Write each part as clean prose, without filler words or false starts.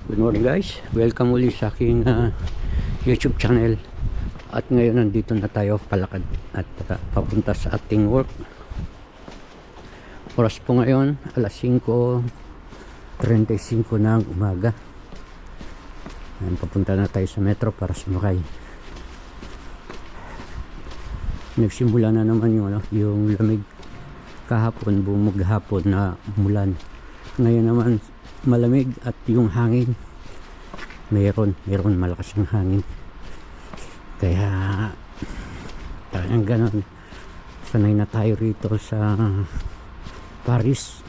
Good morning guys, welcome ulit sa aking YouTube channel. At ngayon nandito na tayo palakad at papunta sa ating work. Oras po ngayon alas 5:35 ng umaga. Ayan, papunta na tayo sa metro para sumakay. Nagsimula na naman yung lamig. Kahapon, buong maghapon na umulan. Ngayon naman malamig at yung hangin meron malakas ng hangin, kaya talagang ganon. Sanay na tayo rito sa Paris.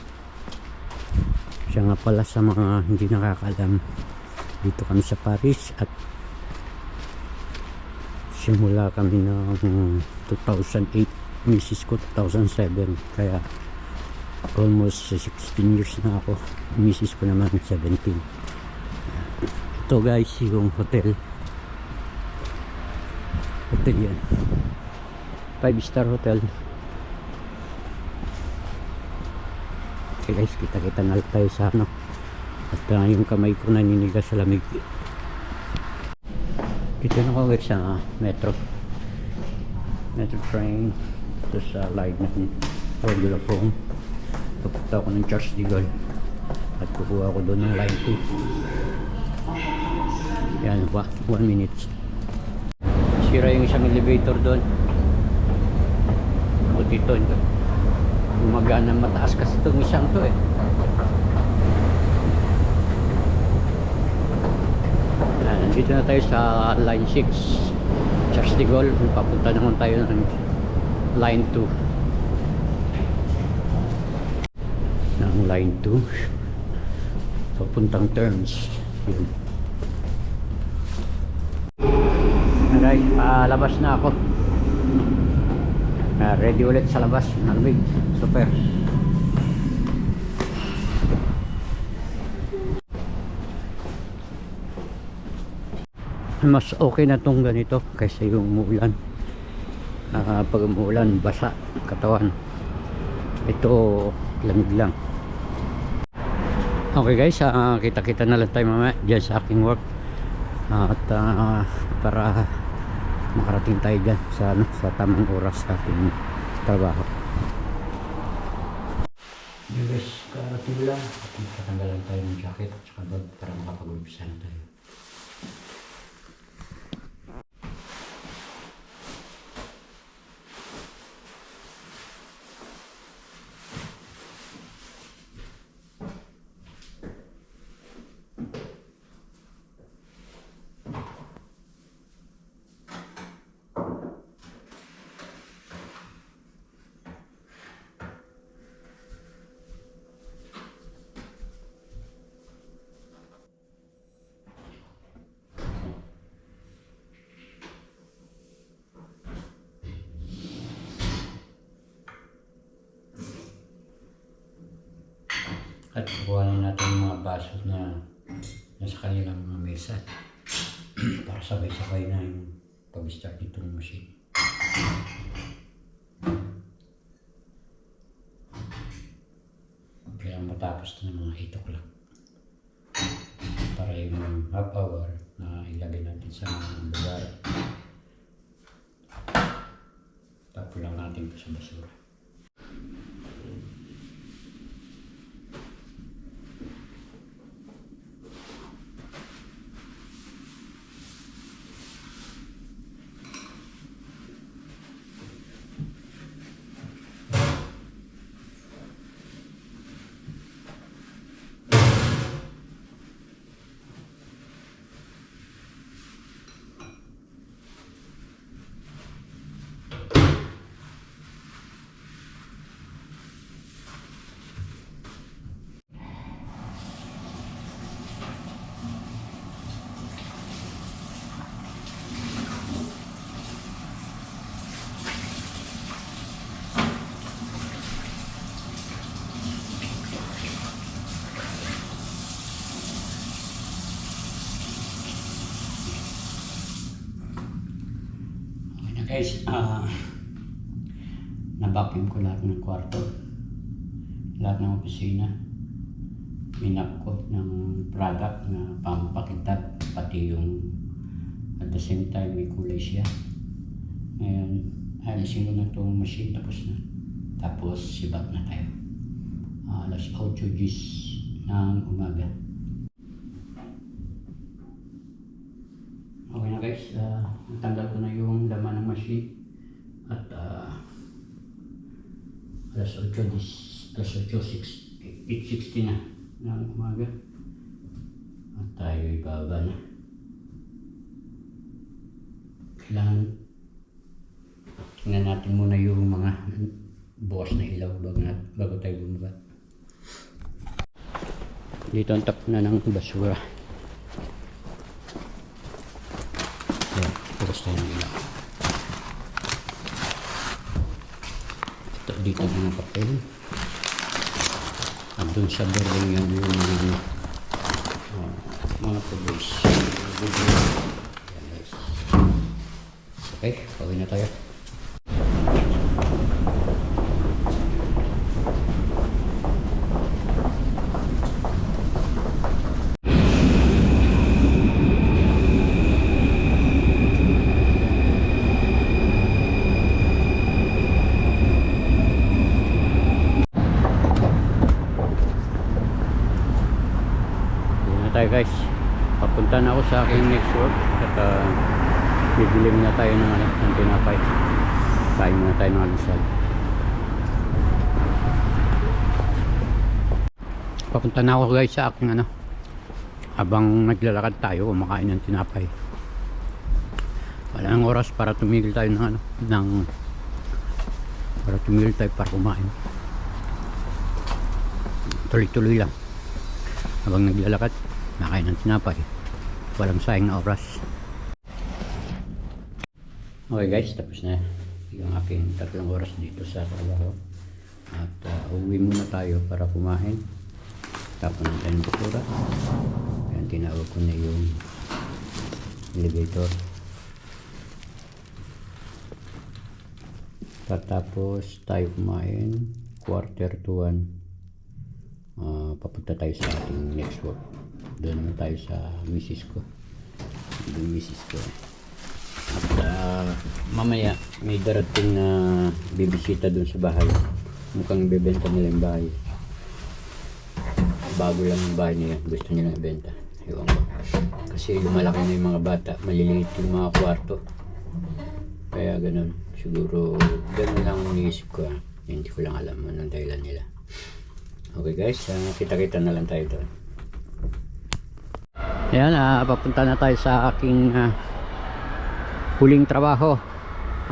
Siya nga pala, sa mga hindi nakakaalam, dito kami sa Paris at simula kami ng 2008, misis ko 2007, kaya almost 16 years na ako. Misis ko naman 17. Ito guys yung hotel yan, 5-star hotel. Okay guys, kita na tayo sa at yung kamay ko naninigas sa lamig. Dito na ako guys sa metro train. Ito sa line ng regular phone. Papunta ako ng Charles de Gaulle at kukuha ako doon ng line 2. Yan, 1 minute. Sira yung isang elevator doon. O dito, gumagana, mataas kasi itong isang to eh. Yan, nandito na tayo sa line 6 Charles de Gaulle. Papunta naman tayo ng line 2. Line 2 papuntang Terms. Yun. Alright, labas na ako. Ready ulit sa labas. Malamig, super. Mas okay na tong ganito kaysa yung umuulan. Pag umuulan, basa katawan. Ito lamig lang. Okay guys, kita-kita na lang tayo mamaya dyan sa aking work, at para makarating tayo dyan sa tamang oras sa ating trabaho. Okay guys, karating lang. Tatanggalan tayo ng jacket at saka bag para makapag-umpisa na tayo. At kukuhanin natin yung mga baso na nasa kanilang mga mesa para sabay-sabay na yung pag-start nitong machine. Kaya matapos na ng mga 8 o'clock para yung half hour na ilagay natin sa lugar. Tapos lang natin ito sa basura. Guys, na-vacuum ko lahat ng kwarto. lahat ng opisina. Minap ko ng product na pampakintab, pati yung at the same time may kulay siya. Ngayon, alisin ko na itong machine, tapos sibat na tayo. Alas 8:10 ng umaga. Okay na guys, natanggal ko na yung laman ng machine at alas 8:60 na ng umaga at tayo ibaba na. Kailangan tingnan natin muna yung mga bukas na ilaw bago tayo bumaba. Dito ang tap na ng basura. Ayan, bukas tayo ng ilaw. Dito mga papel at dun sa building yung mga tuloys. Okay, pauwi na tayo. Tayo guys, papunta na ako sa aking next work at bibili na tayo ng tinapay. Kain muna tayo ng almusal. Papunta na ako guys sa aking habang naglalakad tayo kumakain ng tinapay. Wala nang oras para tumigil tayo para kumain. Tuloy-tuloy lang habang naglalakad, nakain ng tinapay, walang sayang na oras. Okay guys, tapos na yung aking 3 oras dito sa trabaho at uwi muna tayo para kumain. Tapos na tayo ng basura. Ayan, tinawag ko na yung elevator. Tapos tayo kumain 1:45. Papunta tayo sa ating next work. Doon naman tayo sa misis ko. At mamaya may darating na bibisita doon sa bahay. Mukhang ibebenta nila yung bahay. Bago lang yung bahay niya, gusto nilang ibenta. Ewan ko. Kasi lumalaki na yung mga bata, maliliit yung mga kwarto. Kaya ganun. Siguro ganun lang ang iniisip ko. Hindi ko lang alam anong dahilan nila. Okay guys, kita-kita na lang tayo doon. Ayan, papunta na tayo sa aking huling trabaho.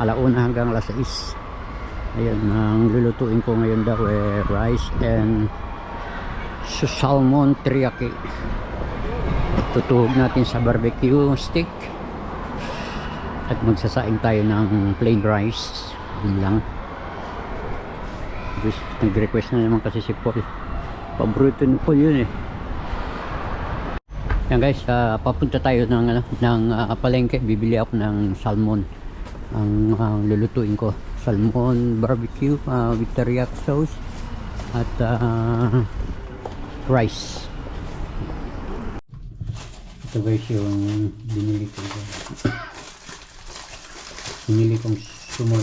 1:00 hanggang 6:00. Ayan, ang lulutuin ko ngayon daw rice and salmon teriyaki. Tutuhog natin sa barbecue stick at magsasaing tayo ng plain rice. Yun lang. Nag-request na naman kasi si Paul. Paborito ni Paul yun eh. Yan guys, papunta tayo ng palengke. Bibili ako ng salmon. Ang lulutuin ko, salmon barbecue with teriyaki sauce at rice. Ito guys yung binili kong sumol.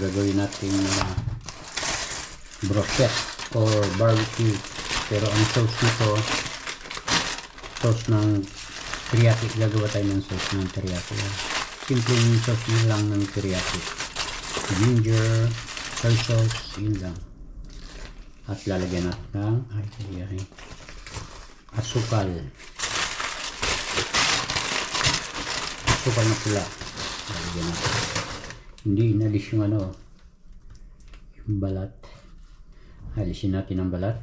Gagawin natin brochette or barbecue, pero ang sauce nito, sauce ng teriyaki. Gagawa tayo ng sauce ng teriyaki. Simpleng sauce lang ng teriyaki, ginger, soy sauce, yun lang. At lalagyan natin ng asukal na pula. Lalagyan natin. Hindi inalis yung yung balat. Alisin natin ang balat.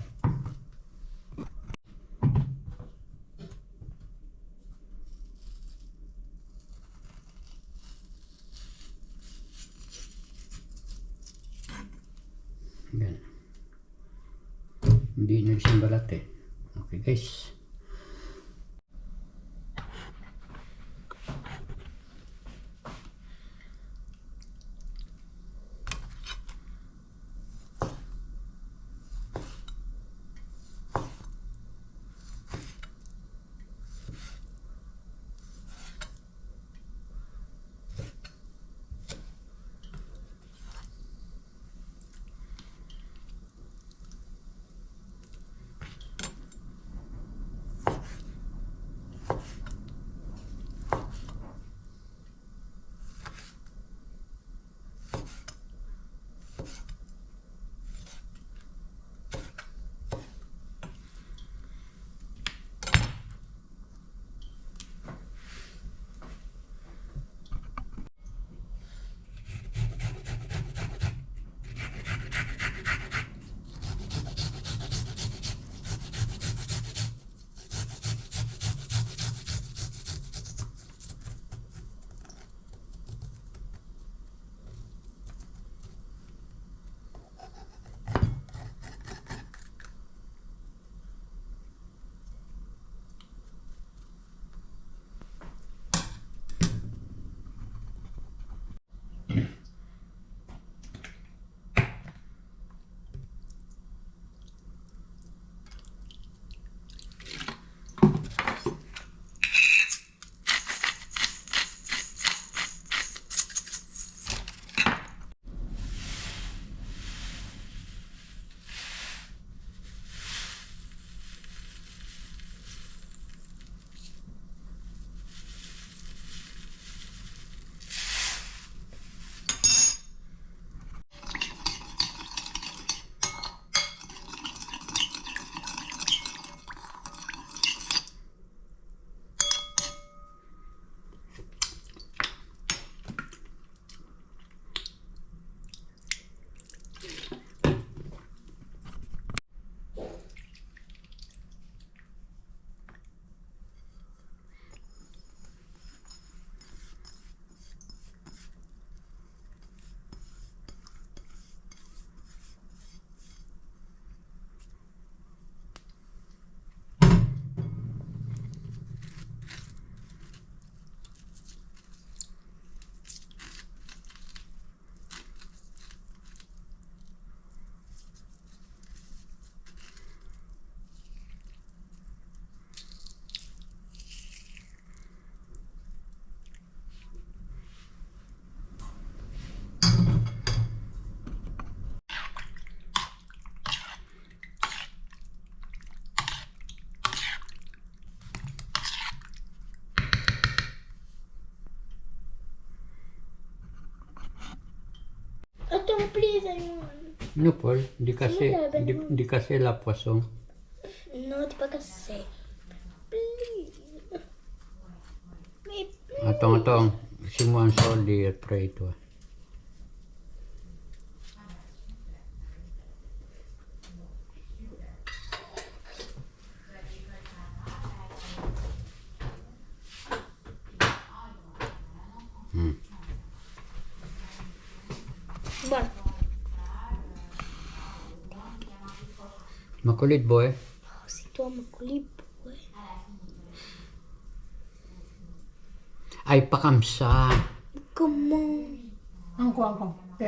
Yan. Hindi inalis yung balat eh. Okay guys. No, Paul, di kasi la poisson. No, di pa kasi. Please. Atong, si mo ang soldi at pray ito. Bon. Makulit, boy. C'est toi, mon colis. Ouais. Ay, pakamsa. Comment? Encore. Ok.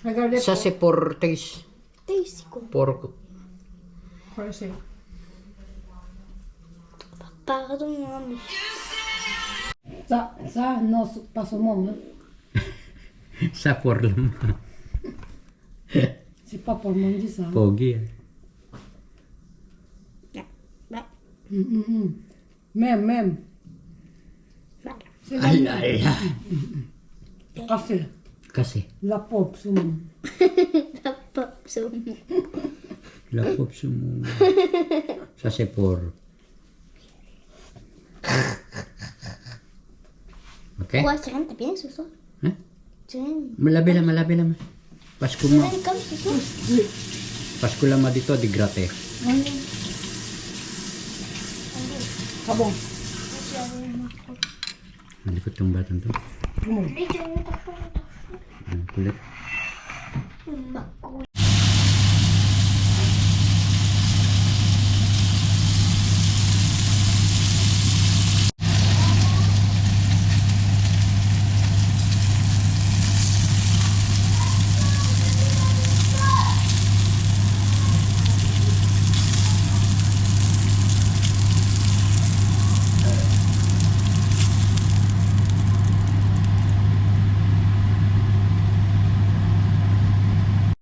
Regardez Sa si portes. T'es ici, quoi. Por... pour essayer. Pardon, hein, mais... Ça, non, pas saumon. Hein. Sa por lang. C'est pas pour manger ça. Hein. Pogi. Bah, Même. bah. C'est Ay, ay, ay. Café. Kasi. La pop, saumon. La pop, saumon. La pop sumo. Sa si por. Okay? Quoi, c'est rien, t'as bien ce soir? Hein? C'est rien. Malabi lang. Pasko C'est mo. rien comme ce soir? Pasko lang dito, di grate. Ah bon. Hindi ko itong batang to. Comment? Ang kulit.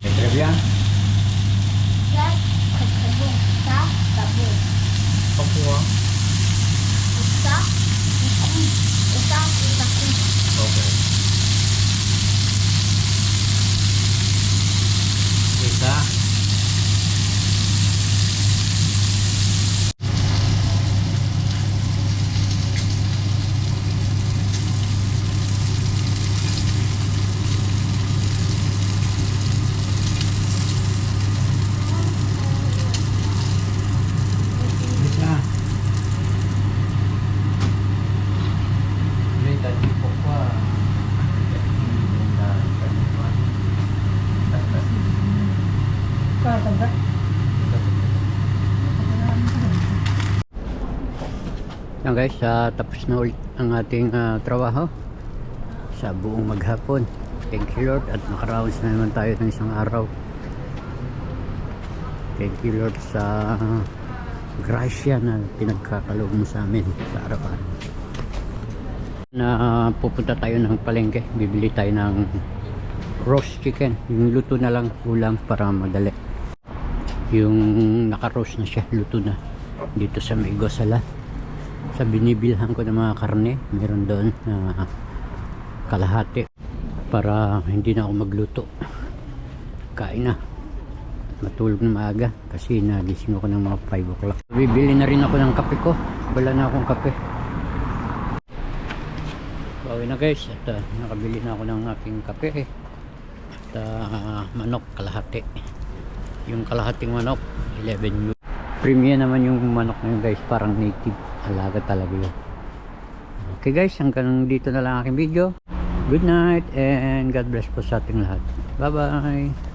Très bien. Ça, très très bon. Ça, pas bon. Pourquoi? Ça, il coule. Et ça, ça coule. Okay. Isa. Isa. Tadi pourquoi? Quand comme ça. Yan guys, tapos na ulit ang ating trabaho sa buong maghapon. Thank you Lord at nakaraos na naman tayo ng isang araw. Thank you Lord sa grasya na pinagkakaloob mo sa amin sa araw-araw. Na pupunta tayo ng palengke, bibili tayo ng roast chicken, yung luto na lang ulam para madali. Yung naka-roast na siya, luto na dito sa Maigosala. Sa binibilhan ko ng mga karne, meron doon na kalahati para hindi na ako magluto. Kain na, matulog na maaga kasi nagising ako ng mga 5 o'clock. Bibili na rin ako ng kape ko, wala na akong kape. Bawi na guys, at nakabili na ako ng aking kape at manok kalahati. Yung kalahating manok 11 euro. Premium naman yung manok na yun guys, parang native, alaga talaga yun. Okay guys, hanggang dito na lang aking video. Good night and God bless po sa ating lahat. Bye bye.